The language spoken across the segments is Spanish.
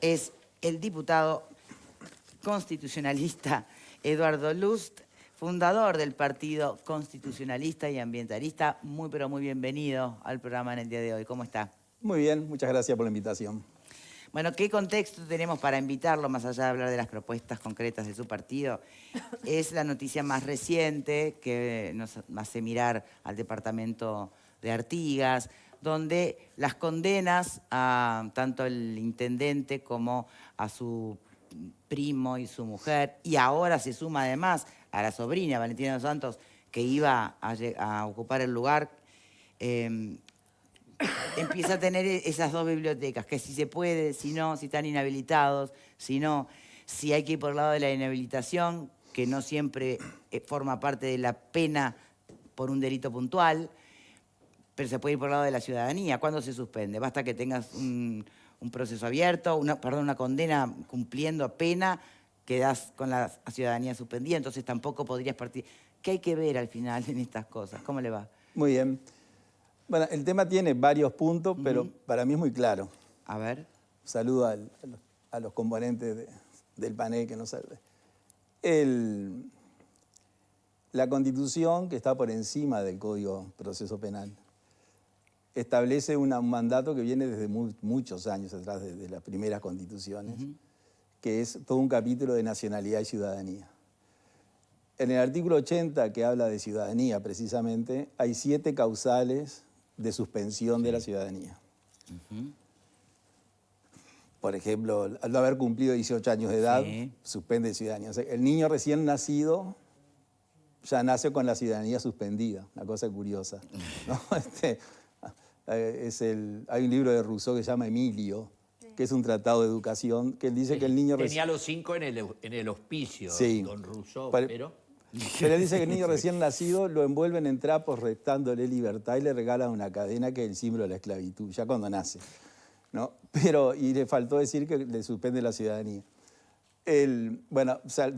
Es el diputado constitucionalista Eduardo Lust, fundador del Partido Constitucionalista y Ambientalista. Muy, pero muy bienvenido al programa en el día de hoy. ¿Cómo está? Muy bien, muchas gracias por la invitación. Bueno, ¿qué contexto tenemos para invitarlo, más allá de hablar de las propuestas concretas de su partido? Es la noticia más reciente que nos hace mirar al departamento de Artigas, donde las condenas a tanto el intendente como a su primo y su mujer, y ahora se suma además a la sobrina, Valentina dos Santos, que iba a ocupar el lugar, empieza a tener esas dos bibliotecas, que si se puede, si no, si están inhabilitados, si no, si hay que ir por el lado de la inhabilitación, que no siempre forma parte de la pena por un delito puntual, pero se puede ir por el lado de la ciudadanía. ¿Cuándo se suspende? Basta que tengas un proceso abierto, una condena cumpliendo pena, quedás con la ciudadanía suspendida, entonces tampoco podrías partir. ¿Qué hay que ver al final en estas cosas? ¿Cómo le va? Muy bien. Bueno, el tema tiene varios puntos, pero para mí es muy claro. A ver. Saludo a los componentes del panel que nos salve. La Constitución, que está por encima del Código de Proceso Penal, establece un mandato que viene desde muchos años atrás, desde las primeras constituciones, que es todo un capítulo de nacionalidad y ciudadanía. En el artículo 80, que habla de ciudadanía precisamente, hay 7 causales de suspensión de la ciudadanía. Por ejemplo, al no haber cumplido 18 años de edad, suspende ciudadanía. O sea, el niño recién nacido ya nace con la ciudadanía suspendida, una cosa curiosa, ¿no? Hay un libro de Rousseau que se llama Emilio, que es un tratado de educación, que él dice que el niño... Tenía los 5 en el hospicio, sí, don Rousseau, pero él dice que el niño recién nacido lo envuelven en trapos restándole libertad y le regalan una cadena que es el símbolo de la esclavitud, ya cuando nace, ¿no? Y le faltó decir que le suspende la ciudadanía. Bueno, o sea,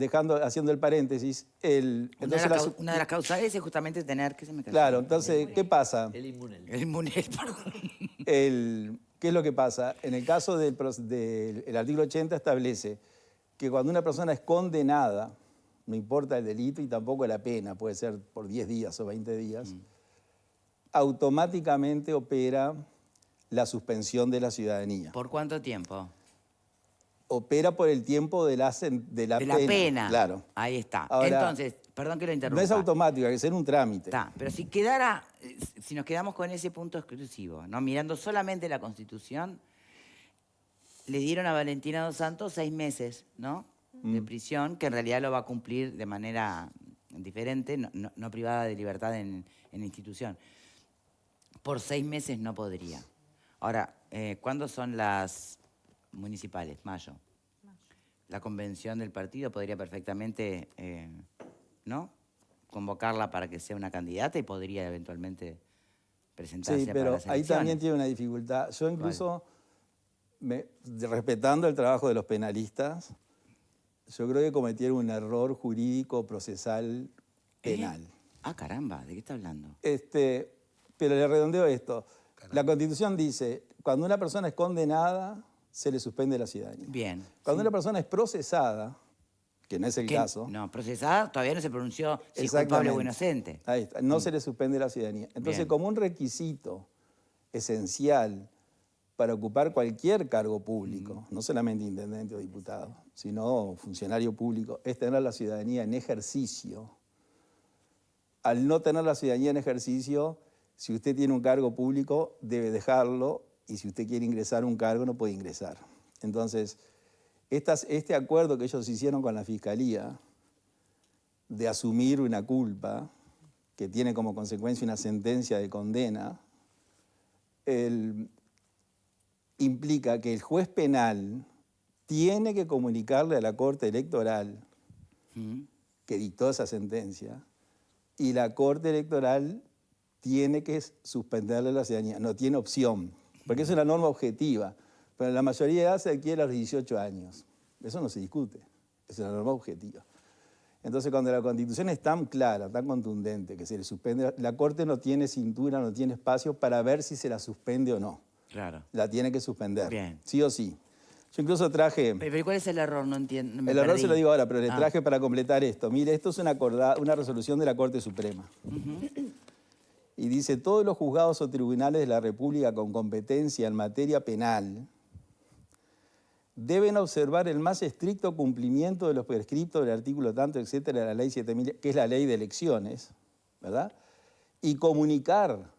haciendo el paréntesis, una de las causales es justamente tener que se me claro, entonces, ¿qué pasa? El inmunel. El inmunel, perdón. ¿Qué es lo que pasa? En el caso del artículo 80 establece que cuando una persona es condenada, no importa el delito y tampoco la pena, puede ser por 10 días o 20 días, automáticamente opera la suspensión de la ciudadanía. ¿Por cuánto tiempo? Opera por el tiempo de la pena. Claro. Ahí está. Ahora, entonces, perdón que lo interrumpa. No es automático, hay que ser un trámite. Está, pero si nos quedamos con ese punto exclusivo, ¿no? Mirando solamente la Constitución, le dieron a Valentina dos Santos 6 meses, ¿no? De prisión, que en realidad lo va a cumplir de manera diferente, no privada de libertad en la institución. Por 6 meses no podría. Ahora, ¿cuándo son las municipales? Mayo. La convención del partido podría perfectamente, ¿no?, convocarla para que sea una candidata y podría eventualmente presentarse para las elecciones. Sí, pero ahí también tiene una dificultad. Yo incluso, respetando el trabajo de los penalistas, yo creo que cometieron un error jurídico procesal penal. Ah, caramba, ¿de qué está hablando? Pero le redondeo esto. Caramba. La Constitución dice, cuando una persona es condenada, se le suspende la ciudadanía. Bien. Cuando una persona es procesada, que no es el caso. No, procesada todavía no se pronunció si es culpable o inocente. Ahí está, no se le suspende la ciudadanía. Entonces, como un requisito esencial para ocupar cualquier cargo público, no solamente intendente o diputado, sino funcionario público, es tener la ciudadanía en ejercicio. Al no tener la ciudadanía en ejercicio, si usted tiene un cargo público, debe dejarlo, y si usted quiere ingresar a un cargo, no puede ingresar. Entonces, este acuerdo que ellos hicieron con la Fiscalía de asumir una culpa que tiene como consecuencia una sentencia de condena, implica que el juez penal tiene que comunicarle a la Corte Electoral que dictó esa sentencia, y la Corte Electoral tiene que suspenderle la ciudadanía, no tiene opción, porque es una norma objetiva, pero la mayoría de edad se adquiere a los 18 años. Eso no se discute, es una norma objetiva. Entonces, cuando la Constitución es tan clara, tan contundente, que se le suspende, la Corte no tiene cintura, no tiene espacio para ver si se la suspende o no. Claro. la tiene que suspender. Bien. Sí o sí. Yo incluso traje... Pero ¿cuál es el error? No entiendo. El error se lo digo ahora, pero le traje para completar esto. Mire, esto es una resolución de la Corte Suprema. Y dice, todos los juzgados o tribunales de la República con competencia en materia penal deben observar el más estricto cumplimiento de los prescriptos del artículo tanto, etcétera, de la Ley 7000, que es la ley de elecciones, ¿verdad? Y comunicar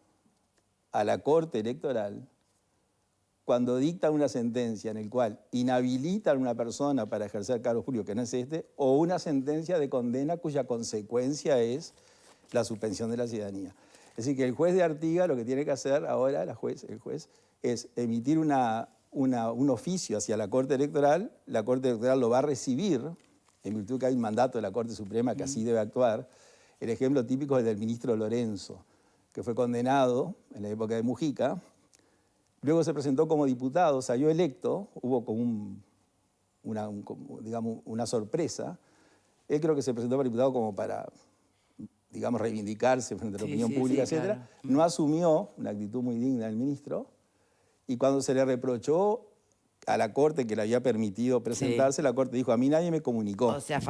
a la Corte Electoral cuando dicta una sentencia en la cual inhabilitan a una persona para ejercer cargos públicos, que no es este, o una sentencia de condena cuya consecuencia es la suspensión de la ciudadanía. Es decir, que el juez de Artigas lo que tiene que hacer ahora, el juez, es emitir un oficio hacia la Corte Electoral. La Corte Electoral lo va a recibir, en virtud que hay un mandato de la Corte Suprema que así debe actuar. El ejemplo típico es el del ministro Lorenzo, que fue condenado en la época de Mujica. Luego se presentó como diputado, salió electo, hubo como una sorpresa. Él creo que se presentó para diputado como para, digamos, reivindicarse frente a la opinión pública, etc. Claro. No asumió, una actitud muy digna del ministro, y cuando se le reprochó a la Corte que le había permitido presentarse, la Corte dijo, a mí nadie me comunicó. O sea,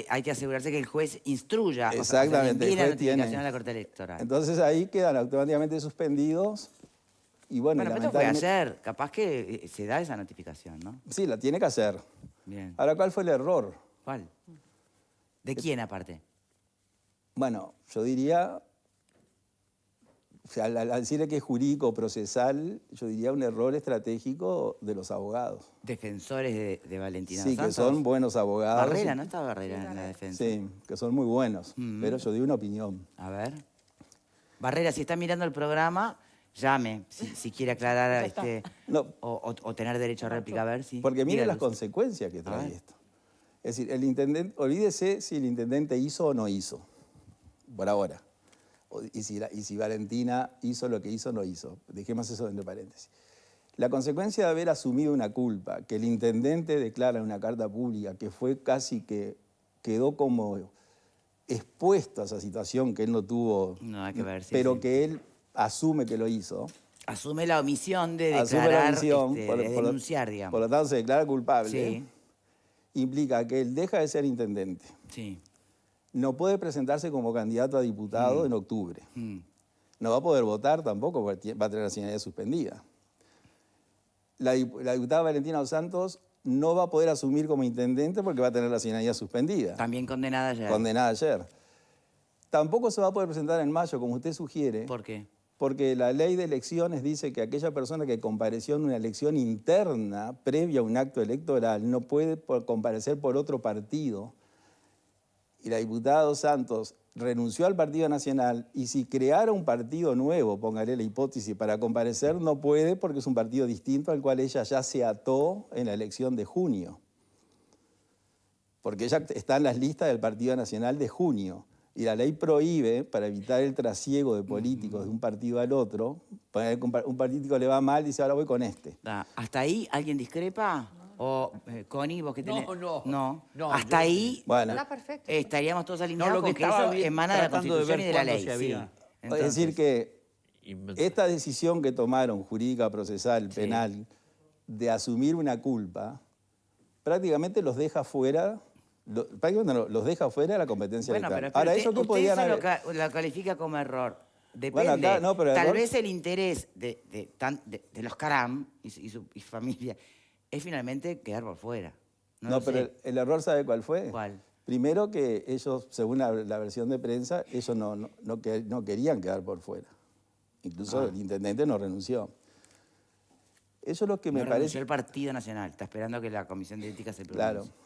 hay que asegurarse que el juez instruya. Exactamente. O sea, la notificación a la Corte Electoral. Entonces ahí quedan automáticamente suspendidos. Y bueno, pero esto fue ayer, capaz que se da esa notificación, ¿no? Sí, la tiene que hacer. Bien. Ahora, ¿cuál fue el error? ¿Cuál? ¿De quién aparte? Bueno, yo diría, o sea, al decirle que es jurídico o procesal, yo diría un error estratégico de los abogados. Defensores de Valentina Sí, Santos. que son buenos abogados. Barrera, ¿no estaba Barrera en la defensa? Sí, que son muy buenos, pero yo digo una opinión. A ver. Barrera, si está mirando el programa, llame, si quiere aclarar o tener derecho a réplica, a ver si... Porque miren las consecuencias que trae esto. Es decir, el intendente, olvídese si el intendente hizo o no hizo, por ahora. Y si Valentina hizo lo que hizo o no hizo. Dejemos eso entre paréntesis. La consecuencia de haber asumido una culpa, que el intendente declara en una carta pública, que fue casi que quedó como expuesto a esa situación que él no tuvo, pero que él asume que lo hizo. Asume la omisión de declarar, de denunciar, digamos. Por lo tanto, se declara culpable. Sí. Implica que él deja de ser intendente. Sí. No puede presentarse como candidato a diputado en octubre. No va a poder votar tampoco porque va a tener la ciudadanía suspendida. La diputada Valentina Dos Santos no va a poder asumir como intendente porque va a tener la ciudadanía suspendida. También condenada ayer. Condenada ayer. Tampoco se va a poder presentar en mayo, como usted sugiere. ¿Por qué? Porque la ley de elecciones dice que aquella persona que compareció en una elección interna previa a un acto electoral no puede comparecer por otro partido. Y la diputada Dos Santos renunció al Partido Nacional y si creara un partido nuevo, póngale la hipótesis, para comparecer, no puede porque es un partido distinto al cual ella ya se ató en la elección de junio. Porque ella está en las listas del Partido Nacional de junio. Y la ley prohíbe, para evitar el trasiego de políticos de un partido al otro, un político le va mal y dice, ahora voy con este. ¿Hasta ahí alguien discrepa? O, Connie, vos que tenés... No. Hasta ahí perfecto. Estaríamos todos alineados con que eso emana de la Constitución y de la ley. Sí. Entonces, es decir que esta decisión que tomaron, jurídica, procesal, penal, de asumir una culpa, prácticamente los deja fuera... los deja fuera de la competencia electoral. Ahora, eso que podían haber... lo califica como error. Depende. Tal vez el interés de los Caram y su familia es finalmente quedar por fuera. Pero el error, ¿sabe cuál fue? ¿Cuál? Primero que ellos, según la versión de prensa, ellos no querían quedar por fuera. Incluso el intendente no renunció. Eso es lo que me parece... renunció el Partido Nacional. Está esperando que la Comisión de Ética se pronuncie. Claro.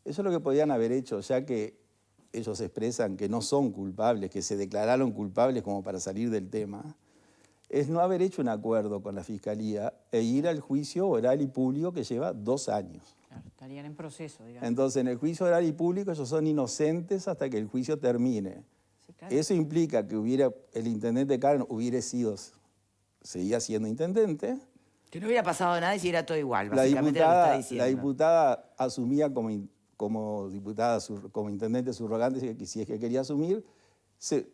Eso es lo que podían haber hecho, ya que ellos expresan que no son culpables, que se declararon culpables como para salir del tema, es no haber hecho un acuerdo con la Fiscalía e ir al juicio oral y público que lleva 2 años. Claro, estarían en proceso, digamos. Entonces, en el juicio oral y público ellos son inocentes hasta que el juicio termine. Sí, claro. Eso implica que el intendente Karen seguía siendo intendente. Que no hubiera pasado nada y si era todo igual, básicamente lo que está diciendo. La diputada asumía como intendente subrogante, si es que quería asumir,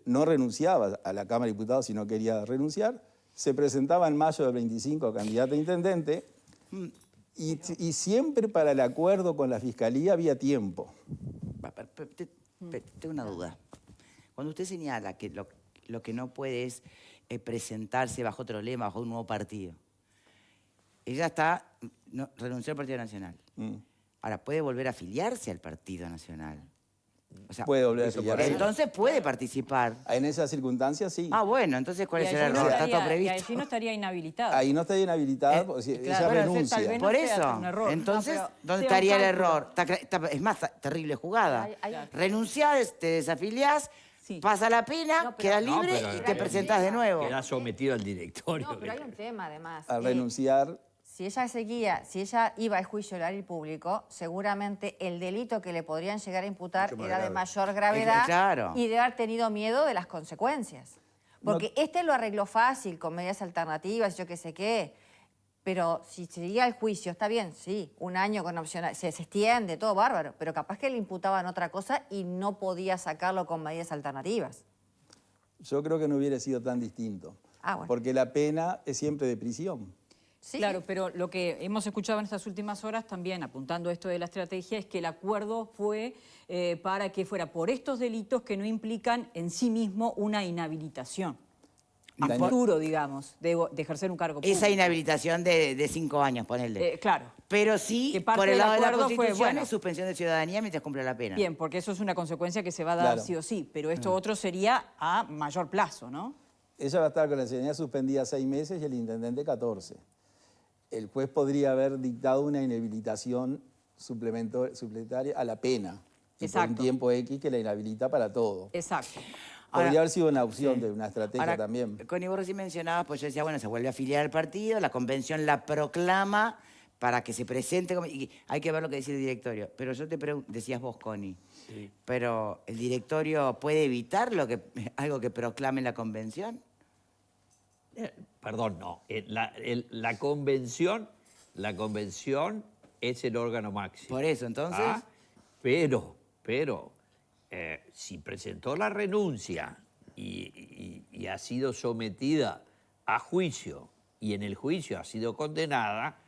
no renunciaba a la Cámara de Diputados si no quería renunciar, se presentaba en mayo del 25 candidato a intendente y siempre para el acuerdo con la Fiscalía había tiempo. Tengo una duda. Cuando usted señala que lo que no puede es presentarse bajo otro lema, bajo un nuevo partido, ella renunció al Partido Nacional. Ahora, ¿puede volver a afiliarse al Partido Nacional? O sea, Puede volver a afiliarse. entonces puede participar. En esas circunstancias sí. Ah, bueno, entonces ¿cuál Y es el allí no error? ¿Está todo estaría- y previsto? allí no estaría inhabilitada. Ahí no está inhabilitada porque ella claro, bueno, renuncia. tal vez no Por sea eso, un error. entonces, No, pero ¿dónde sea un estaría el cálculo. error? Es más, terrible jugada. Hay- Renunciás, te desafiliás, Sí. pasa la pena, No, pero- quedas No, libre pero- y te presentás de nuevo. Queda sometido al directorio. No, pero hay un tema además. Al renunciar, Si ella iba al juicio oral público, seguramente el delito que le podrían llegar a imputar Mucho más era de grave. mayor gravedad Claro. y de haber tenido miedo de las consecuencias. Porque este lo arregló fácil, con medidas alternativas, yo qué sé qué. Pero si seguía el juicio, está bien, sí, un año con opcional, se extiende, todo bárbaro, pero capaz que le imputaban otra cosa y no podía sacarlo con medidas alternativas. yo creo que no hubiera sido tan distinto. Ah, bueno. Porque la pena es siempre de prisión. Sí. Claro, pero lo que hemos escuchado en estas últimas horas también, apuntando esto de la estrategia, es que el acuerdo fue para que fuera por estos delitos que no implican en sí mismo una inhabilitación. A Daniel- futuro, digamos, de ejercer un cargo público. Esa inhabilitación de 5 años, ponele. Claro. Pero sí, que parte por el del lado de la acuerdo fue, Constitución, bueno, es suspensión de ciudadanía mientras cumple la pena. Bien, porque eso es una consecuencia que se va a dar Claro. sí o sí, pero esto otro sería a mayor plazo, ¿no? Ella va a estar con la ciudadanía suspendida 6 meses y el intendente 14. El juez podría haber dictado una inhabilitación suplementaria a la pena. Y por un Exacto. tiempo X que la inhabilita para todo. Exacto. Podría Ahora- haber sido una opción de una estrategia Ahora, también. Connie, vos recién mencionabas, pues yo decía, bueno, se vuelve a afiliar al partido, la convención la proclama para que se presente, y hay que ver lo que dice el directorio. Pero yo te pregunto, decías vos, Connie, pero ¿el directorio puede evitar algo que proclame la convención? Perdón, no. La convención es el órgano máximo. Por eso, entonces... Ah, pero, si presentó la renuncia y ha sido sometida a juicio y en el juicio ha sido condenada,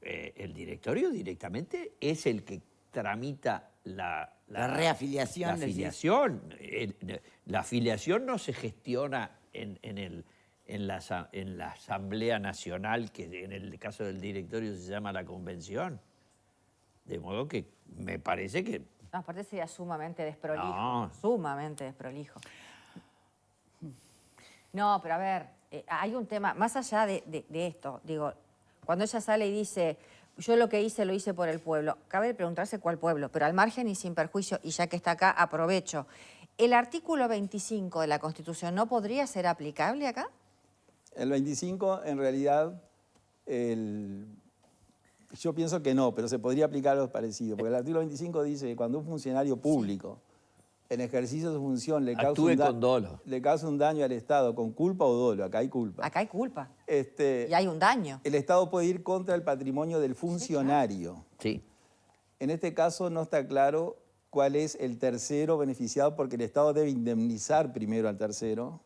el directorio directamente es el que tramita la reafiliación, La decís. afiliación. La afiliación no se gestiona en la Asamblea Nacional, que en el caso del directorio se llama la convención. De modo que me parece que No, aparte sería sumamente desprolijo. No. Sumamente desprolijo. No, pero a ver, hay un tema, más allá de esto, digo, cuando ella sale y dice, yo lo que hice lo hice por el pueblo, cabe preguntarse cuál pueblo, pero al margen y sin perjuicio, y ya que está acá, aprovecho. ¿El artículo 25 de la Constitución no podría ser aplicable acá? El 25, en realidad, yo pienso que no, pero se podría aplicar algo parecido. Porque el artículo 25 dice que cuando un funcionario público, en ejercicio de su función, le causa, Actúe con dolo. le causa un daño al Estado, con culpa o dolo, acá hay culpa. Acá hay culpa Este, y hay un daño. el Estado puede ir contra el patrimonio del funcionario. sí. En este caso no está claro cuál es el tercero beneficiado, porque el Estado debe indemnizar primero al tercero.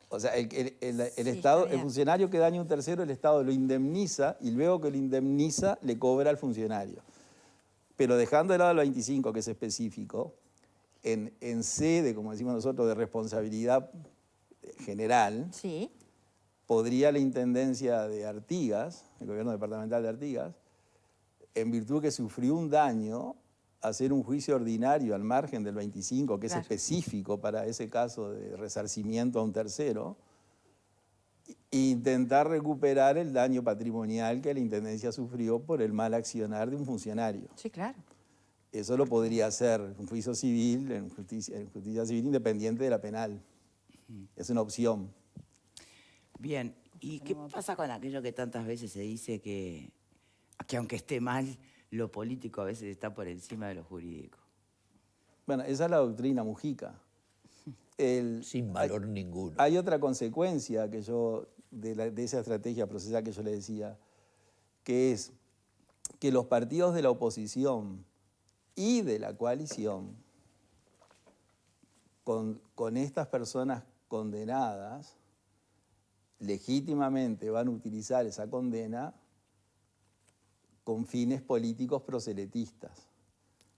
O sea, el Estado, está bien. el funcionario que daña a un tercero, el Estado lo indemniza y luego que lo indemniza le cobra al funcionario. Pero dejando de lado el 25, que es específico, en sede, como decimos nosotros, de responsabilidad general, Sí. podría la Intendencia de Artigas, el gobierno departamental de Artigas, en virtud que sufrió un daño, hacer un juicio ordinario al margen del 25, que es Claro. específico para ese caso de resarcimiento a un tercero, e intentar recuperar el daño patrimonial que la Intendencia sufrió por el mal accionar de un funcionario. Sí, claro. Eso lo podría hacer un juicio civil, en justicia civil independiente de la penal. Es una opción. Bien, ¿y qué pasa con aquello que tantas veces se dice que aunque esté mal, lo político a veces está por encima de lo jurídico? Bueno, esa es la doctrina Mujica. Sin valor ninguno. Hay otra consecuencia que de esa estrategia procesal que yo le decía, que es que los partidos de la oposición y de la coalición, con estas personas condenadas, legítimamente van a utilizar esa condena con fines políticos proselitistas,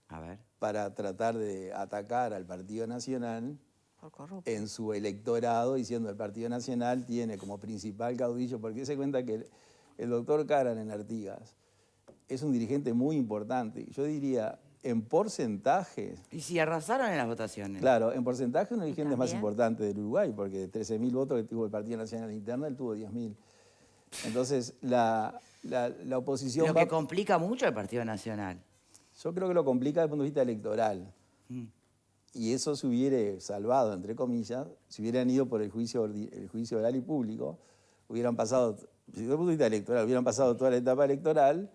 A ver. para tratar de atacar al Partido Nacional Por corrupto. en su electorado, diciendo que el Partido Nacional tiene como principal caudillo, porque se cuenta que el doctor Caran en Artigas es un dirigente muy importante. Yo diría, en porcentaje, Y si arrasaron en las votaciones. claro, en porcentaje uno de los dirigentes más también? importantes del Uruguay, porque de 13.000 votos que tuvo el Partido Nacional Interno, él tuvo 10.000. Entonces, la oposición Lo va... que complica mucho al Partido Nacional. Yo creo que lo complica desde el punto de vista electoral. Y eso se hubiera salvado, entre comillas, si hubieran ido por el juicio oral y público, hubieran pasado, desde el punto de vista electoral, hubieran pasado toda la etapa electoral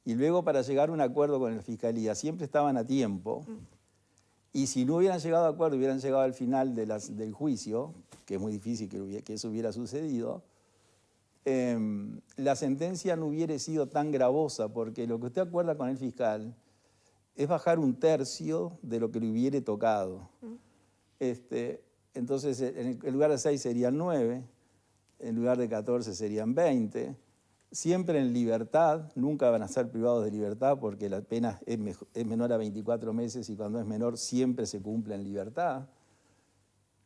y luego para llegar a un acuerdo con la Fiscalía siempre estaban a tiempo. Y si no hubieran llegado a acuerdo, hubieran llegado al final del juicio, que es muy difícil que eso hubiera sucedido, la sentencia no hubiera sido tan gravosa, porque lo que usted acuerda con el fiscal es bajar 1/3 de lo que le hubiera tocado. Entonces, en lugar de 6 serían 9, en lugar de 14 serían 20, siempre en libertad, nunca van a ser privados de libertad porque la pena es menor a 24 meses y cuando es menor siempre se cumple en libertad.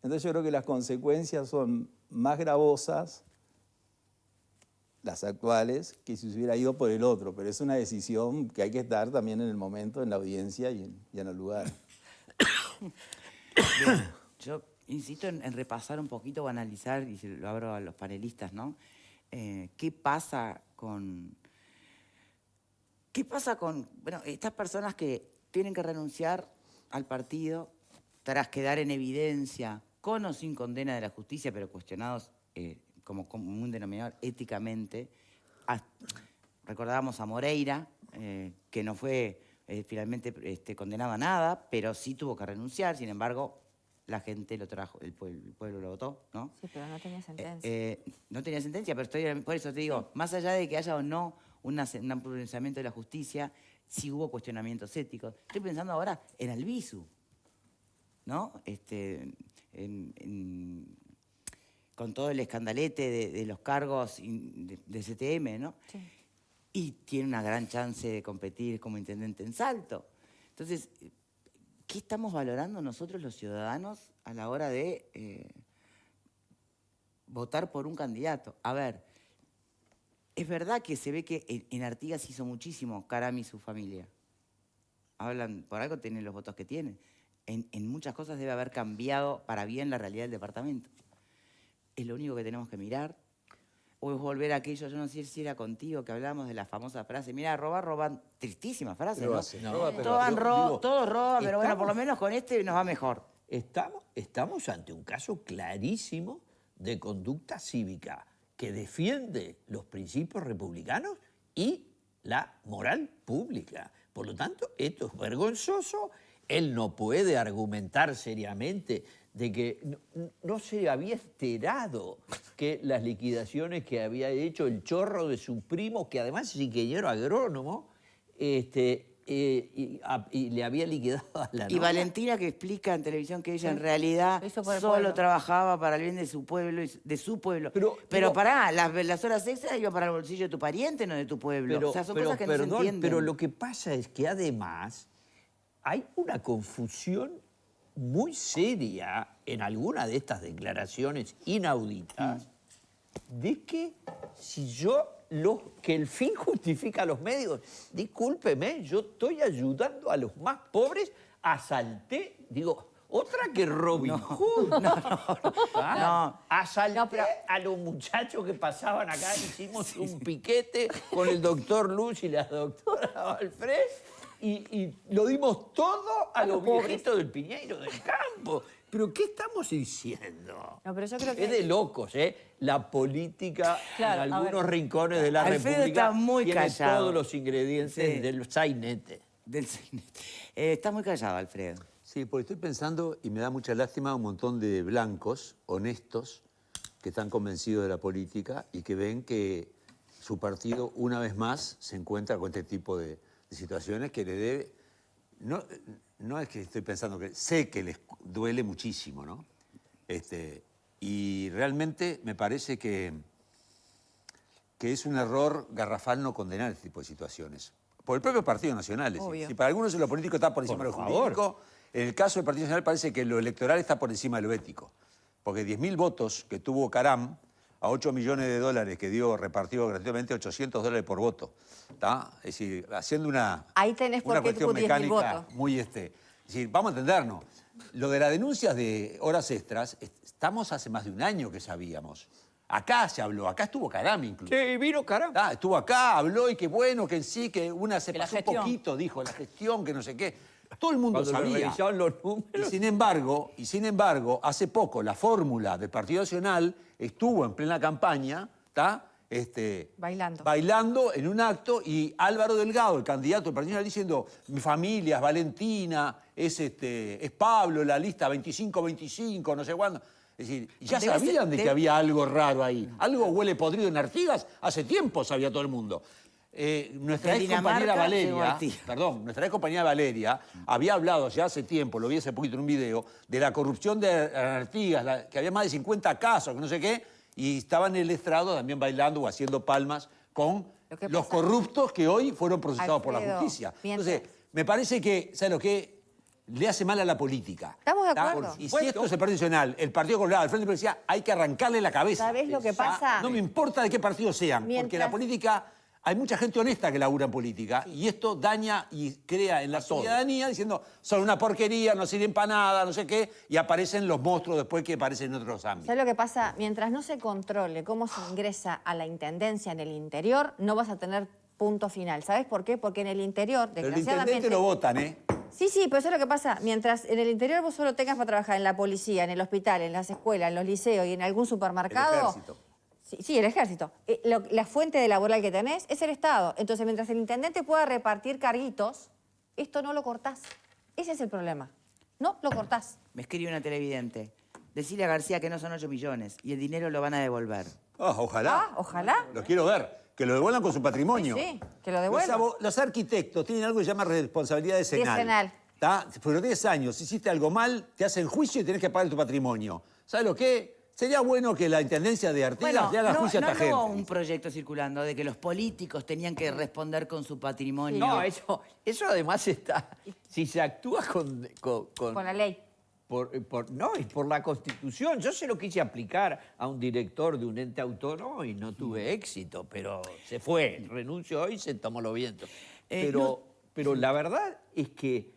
Entonces yo creo que las consecuencias son más gravosas, las actuales, que si se hubiera ido por el otro, pero es una decisión que hay que estar también en el momento, en la audiencia y en el lugar. Bien, yo insisto en repasar un poquito o analizar, y se lo abro a los panelistas, ¿no? ¿Qué pasa con bueno, estas personas que tienen que renunciar al partido tras quedar en evidencia, con o sin condena de la justicia, pero cuestionados como un denominador éticamente? Recordábamos a Moreira, que no fue finalmente condenado a nada, pero sí tuvo que renunciar, sin embargo, la gente lo trajo, el pueblo lo votó, ¿no? Sí, pero no tenía sentencia. No tenía sentencia, pero por eso te digo, más allá de que haya o no un pronunciamiento de la justicia, sí hubo cuestionamientos éticos. Estoy pensando ahora en Albizu, ¿no? Con todo el escandalete de los cargos de CTM, ¿no? Sí. Y tiene una gran chance de competir como intendente en Salto. Entonces, ¿qué estamos valorando nosotros los ciudadanos a la hora de votar por un candidato? A ver, es verdad que se ve que en Artigas hizo muchísimo Caram y su familia. Hablan, por algo tienen los votos que tienen. En muchas cosas debe haber cambiado para bien la realidad del departamento. Es lo único que tenemos que mirar. O es volver a aquello, yo no sé si era contigo, que hablábamos de la famosa frase. Mira, roban, tristísima frase, Pero ¿no? hace, roba, pero- Todos roban, pero bueno, estamos- por lo menos con este nos va mejor. Estamos ante un caso clarísimo de conducta cívica que defiende los principios republicanos y la moral pública. Por lo tanto, esto es vergonzoso. Él no puede argumentar seriamente de que no se había enterado que las liquidaciones que había hecho el chorro de su primo, que además es ingeniero agrónomo, y le había liquidado a la Y novia. Valentina, que explica en televisión que ella en realidad Lo hizo por el solo pueblo. trabajaba para el bien de su pueblo. Pero, Pero digo- pará, las horas extras iban para el bolsillo de tu pariente, no de tu pueblo. O sea, son cosas que no se entienden. Pero lo que pasa es que además hay una confusión muy seria en alguna de estas declaraciones inauditas de que que el fin justifica los medios. Discúlpeme, yo estoy ayudando a los más pobres, asalté, digo, otra que Robin Hood. No. Asalté No, pero- a los muchachos que pasaban acá, hicimos un piquete con el doctor Luz y la doctora Alfred y lo dimos todo a los viejitos del Piñeiro del Campo. ¿Pero qué estamos diciendo? No, pero yo creo que... Es de locos, ¿eh? La política Claro, en a algunos ver. rincones de la Alfredo República está muy tiene callado. todos los ingredientes Sí. del sainete. Del cine. Está muy callado, Alfredo. Sí, porque estoy pensando, y me da mucha lástima, un montón de blancos, honestos, que están convencidos de la política y que ven que su partido, una vez más, se encuentra con este tipo de situaciones que le debe... No es que estoy pensando que... Sé que les duele muchísimo, ¿no? Y realmente me parece que es un error garrafal no condenar este tipo de situaciones. Por el propio Partido Nacional. Es decir, si para algunos lo político está por encima de lo jurídico, en el caso del Partido Nacional parece que lo electoral está por encima de lo ético. Porque 10.000 votos que tuvo Caram a 8 millones de dólares que repartió gratuitamente $800 por voto. ¿Tá? Es decir, haciendo Ahí tenés por una qué cuestión tuvo 10.000 mecánica votos. muy... Es decir, vamos a entendernos. Lo de las denuncias de horas extras, estamos hace más de un año que sabíamos. Acá se habló, acá estuvo Caram incluso. Sí, vino Caram. Estuvo acá, habló y que bueno, que sí, que una se Que la pasó un gestión. poquito, dijo, la gestión, que no sé qué. Todo el mundo Cuando le sabía. revisaban los números. Y sin embargo, hace poco la fórmula del Partido Nacional estuvo en plena campaña, ¿tá? Bailando en un acto, y Álvaro Delgado, el candidato del Partido Nacional, diciendo: mi familia es Valentina, es Pablo, la lista 25-25, no sé cuándo. Es decir, ya sabían de que había algo raro ahí. Algo huele podrido en Artigas, hace tiempo sabía todo el mundo. Nuestra ex compañera Valeria había hablado ya hace tiempo, lo vi hace poquito en un video, de la corrupción de Artigas, que había más de 50 casos, que no sé qué, y estaban en el estrado también bailando o haciendo palmas con los corruptos que hoy fueron procesados por la justicia. Entonces, me parece que, ¿sabes lo que? Le hace mal a la política. Estamos de acuerdo. Y si esto es el Partido Nacional, el Partido Colorado, el Frente Policía, hay que arrancarle la cabeza. ¿Sabés lo que pasa? No me importa de qué partido sean, porque la política... Hay mucha gente honesta que labura en política, y esto daña y crea en la ciudadanía diciendo: son una porquería, no sirven para nada, no sé qué, y aparecen los monstruos después que aparecen en otros ámbitos. ¿Sabes lo que pasa? Mientras no se controle cómo se ingresa a la intendencia en el interior, no vas a tener punto final. ¿Sabes por qué? Porque en el interior, Pero el desgraciadamente... intendente lo votan, ¿eh? Sí, pero eso es lo que pasa. Mientras en el interior vos solo tengas para trabajar en la policía, en el hospital, en las escuelas, en los liceos y en algún supermercado... El ejército. Sí, el ejército. La fuente de laboral que tenés es el Estado. Entonces, mientras el intendente pueda repartir carguitos, esto no lo cortás. Ese es el problema. No lo cortás. Me escribe una televidente: decile a García que no son 8 millones y el dinero lo van a devolver. Ojalá. Ojalá. Lo quiero ver. Que lo devuelvan con su patrimonio. Sí, que lo devuelvan. Los arquitectos tienen algo que se llama responsabilidad decenal. Decenal. ¿Tá? Por 10 años, si hiciste algo mal, te hacen juicio y tenés que pagar tu patrimonio. ¿Sabes lo que? Sería bueno que la intendencia de Artigas le haga juicio a esta gente. Hubo un proyecto circulando de que los políticos tenían que responder con su patrimonio. No, eso además está... Si se actúa con la ley. Y por la Constitución. Yo se lo quise aplicar a un director de un ente autónomo y no tuve éxito, pero se fue. Renunció hoy y se tomó los vientos. Pero la verdad es que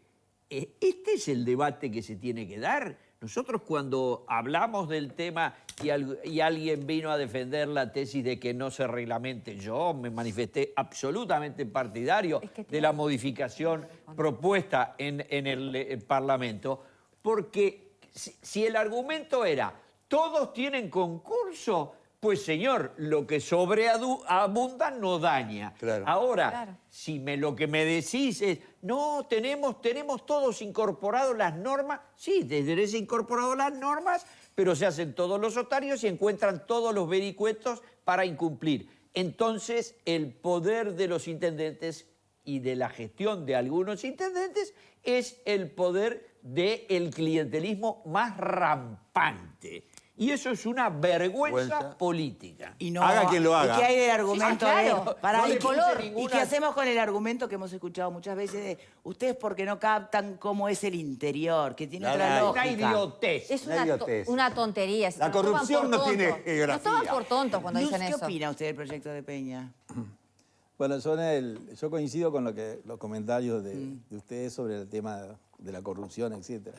este es el debate que se tiene que dar. Nosotros cuando hablamos del tema y alguien vino a defender la tesis de que no se reglamente, yo me manifesté absolutamente partidario de la modificación propuesta en el Parlamento, porque si el argumento era todos tienen concurso, pues señor, lo que sobreabunda no daña. Claro. Ahora, si lo que me decís es, no, tenemos todos incorporado las normas, sí, tenés incorporado las normas, pero se hacen todos los otarios y encuentran todos los vericuetos para incumplir. Entonces, el poder de los intendentes y de la gestión de algunos intendentes es el poder del clientelismo más rampante. Y eso es una vergüenza política. Y no, Haga quien lo haga. ¿Y qué hay del argumento no le puse ¿Y ninguna- qué hacemos con el argumento que hemos escuchado muchas veces de ustedes porque no captan cómo es el interior, que tiene otra lógica? Una idiotez. Es Una idiotez. una tontería. La corrupción no tiene No geografía. toman por tontos cuando Luz, dicen ¿qué eso. opina usted del proyecto de Peña? Bueno, yo coincido con los comentarios de ustedes sobre el tema de la corrupción, etc.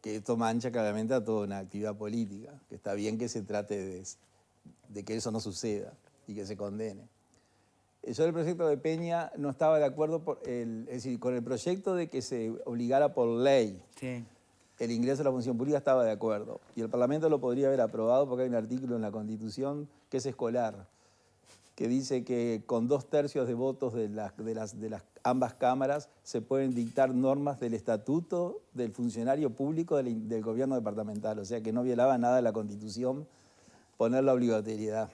Que esto mancha claramente a toda una actividad política, que está bien que se trate de que eso no suceda y que se condene. Yo del proyecto de Peña no estaba de acuerdo es decir, con el proyecto de que se obligara por ley Sí. el ingreso a la función pública estaba de acuerdo. Y el Parlamento lo podría haber aprobado porque hay un artículo en la Constitución que es escolar, que dice que con 2/3 de votos de las ambas cámaras se pueden dictar normas del estatuto del funcionario público del gobierno departamental. O sea que no violaba nada de la Constitución poner la obligatoriedad.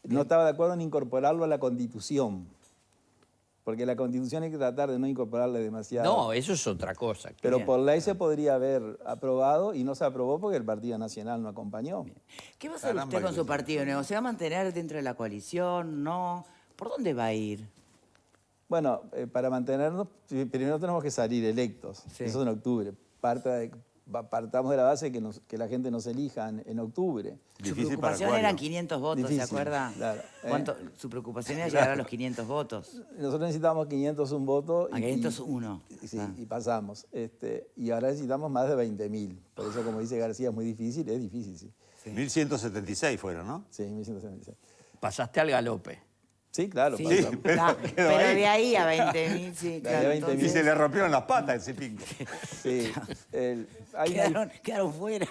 No estaba de acuerdo en incorporarlo a la Constitución, porque la Constitución hay que tratar de no incorporarle demasiado. No, eso es otra cosa. Pero Bien. por ley se podría haber aprobado y no se aprobó porque el Partido Nacional no acompañó. ¿Qué va a hacer Caramba, usted con su que- partido? ¿Se va a mantener dentro de la coalición? ¿No? ¿Por dónde va a ir? Bueno, para mantenernos, primero tenemos que salir electos. Sí. Eso en octubre. Partamos de la base que la gente nos elija en octubre. Su Difícil para preocupación Acuario. eran 500 votos, Difícil, ¿se acuerda? claro. Su preocupación era llegar a los 500 votos. Nosotros necesitamos 501 votos. A 501. Sí, Ah. y pasamos. Y ahora necesitamos más de 20.000. Por eso, como dice García, es muy difícil, es difícil, sí. 1176 fueron, ¿no? Sí, 1176. Pasaste al galope. Sí, claro. Sí, pasamos. pero ahí. de ahí a 20.000, sí, De ahí claro. a 20.000. Y entonces se le rompieron las patas ese pingo. Sí. quedaron fuera.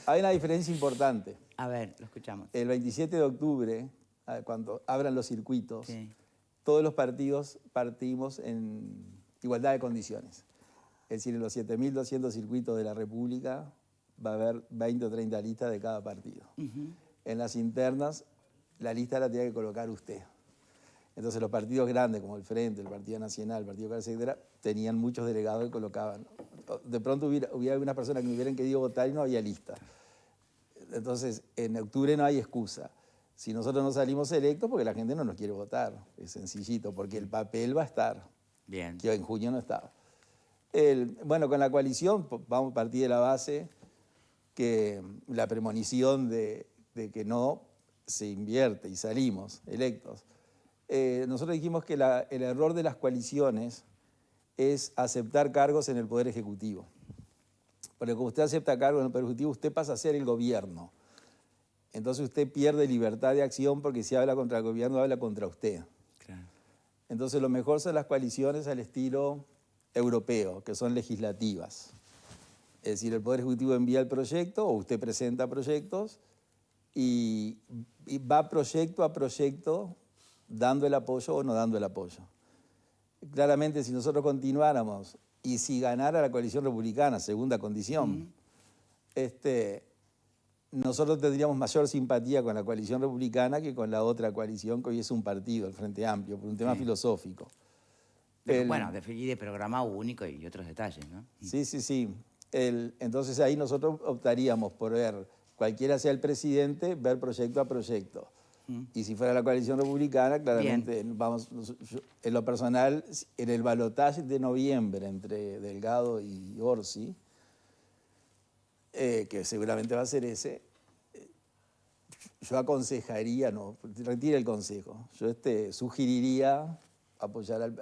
Hay una diferencia importante. A ver, lo escuchamos. El 27 de octubre, cuando abran los circuitos, Sí. todos los partidos partimos en igualdad de condiciones. Es decir, en los 7.200 circuitos de la República va a haber 20 o 30 listas de cada partido. En las internas, la lista la tiene que colocar usted. Entonces los partidos grandes, como el Frente, el Partido Nacional, el Partido Cárcel, etcétera, tenían muchos delegados que colocaban. De pronto hubiera algunas personas que me hubieran querido votar y no había lista. Entonces, en octubre no hay excusa. Si nosotros no salimos electos, porque la gente no nos quiere votar. Es sencillito, porque el papel va a estar, Bien. que en junio no estaba. Bueno, con la coalición vamos a partir de la base que la premonición de que no se invierte y salimos electos. Nosotros dijimos que el error de las coaliciones es aceptar cargos en el Poder Ejecutivo. Porque como usted acepta cargos en el Poder Ejecutivo, usted pasa a ser el gobierno. Entonces usted pierde libertad de acción porque si habla contra el gobierno, habla contra usted. Claro. Entonces lo mejor son las coaliciones al estilo europeo, que son legislativas. Es decir, el Poder Ejecutivo envía el proyecto o usted presenta proyectos y va proyecto a proyecto dando el apoyo o no dando el apoyo. Claramente, si nosotros continuáramos y si ganara la coalición republicana, segunda condición, nosotros tendríamos mayor simpatía con la coalición republicana que con la otra coalición que hoy es un partido, el Frente Amplio, por un tema filosófico. Bueno, de programa único y otros detalles, ¿no? Sí, sí, sí. Entonces ahí nosotros optaríamos por ver, cualquiera sea el presidente, ver proyecto a proyecto. Y si fuera la coalición republicana, claramente en lo personal, en el balotaje de noviembre entre Delgado y Orsi, que seguramente va a ser ese, yo aconsejaría, no, retire el consejo, yo sugeriría apoyar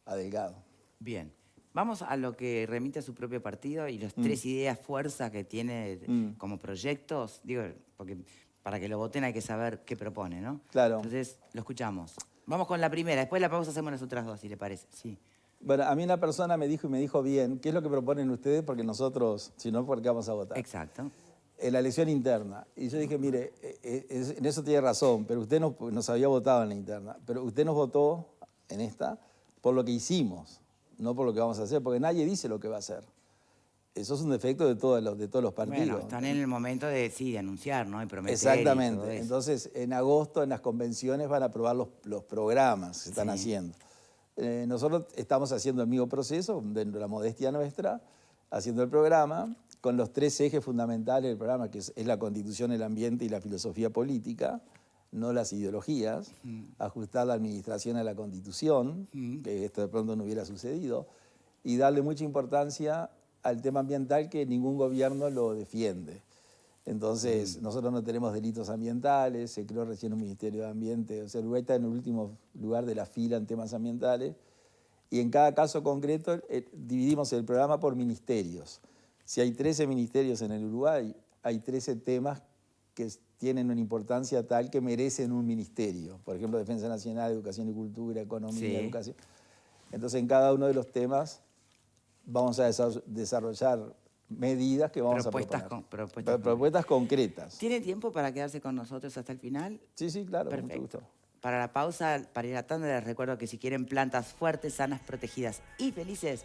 a Delgado. Bien. Vamos a lo que remite a su propio partido y las tres ideas fuerza que tiene como proyectos. Digo, porque para que lo voten hay que saber qué propone, ¿no? Claro. Entonces, lo escuchamos. Vamos con la primera, después de la pausa hacemos las otras dos, si le parece. Sí. Bueno, a mí una persona me dijo bien, ¿qué es lo que proponen ustedes? Porque nosotros, si no, ¿por qué vamos a votar? Exacto. En la elección interna. Y yo dije, mire, en eso tiene razón, pero usted nos había votado en la interna, pero usted nos votó en esta por lo que hicimos, no por lo que vamos a hacer, porque nadie dice lo que va a hacer. Eso es un defecto de todos los partidos. Bueno, están en el momento de anunciar, ¿no? Y prometer. Exactamente. Y todo eso. Entonces, en agosto, en las convenciones, van a aprobar los programas que se están haciendo. Nosotros estamos haciendo el mismo proceso, dentro de la modestia nuestra, haciendo el programa, con los tres ejes fundamentales del programa, que es la Constitución, el ambiente y la filosofía política, no las ideologías, ajustar la administración a la Constitución, que esto de pronto no hubiera sucedido, y darle mucha importancia al tema ambiental que ningún gobierno lo defiende. Entonces, nosotros no tenemos delitos ambientales, se creó recién un Ministerio de Ambiente, o sea, Uruguay está en el último lugar de la fila en temas ambientales, y en cada caso concreto dividimos el programa por ministerios. Si hay 13 ministerios en el Uruguay, hay 13 temas que tienen una importancia tal que merecen un ministerio. Por ejemplo, Defensa Nacional, Educación y Cultura, Economía, Educación. Entonces, en cada uno de los temas vamos a desarrollar medidas que vamos a proponer. Propuestas concretas. ¿Tiene tiempo para quedarse con nosotros hasta el final? Sí, sí, claro, con mucho Perfecto. gusto. Para la pausa, para ir a tanda, les recuerdo que si quieren plantas fuertes, sanas, protegidas y felices,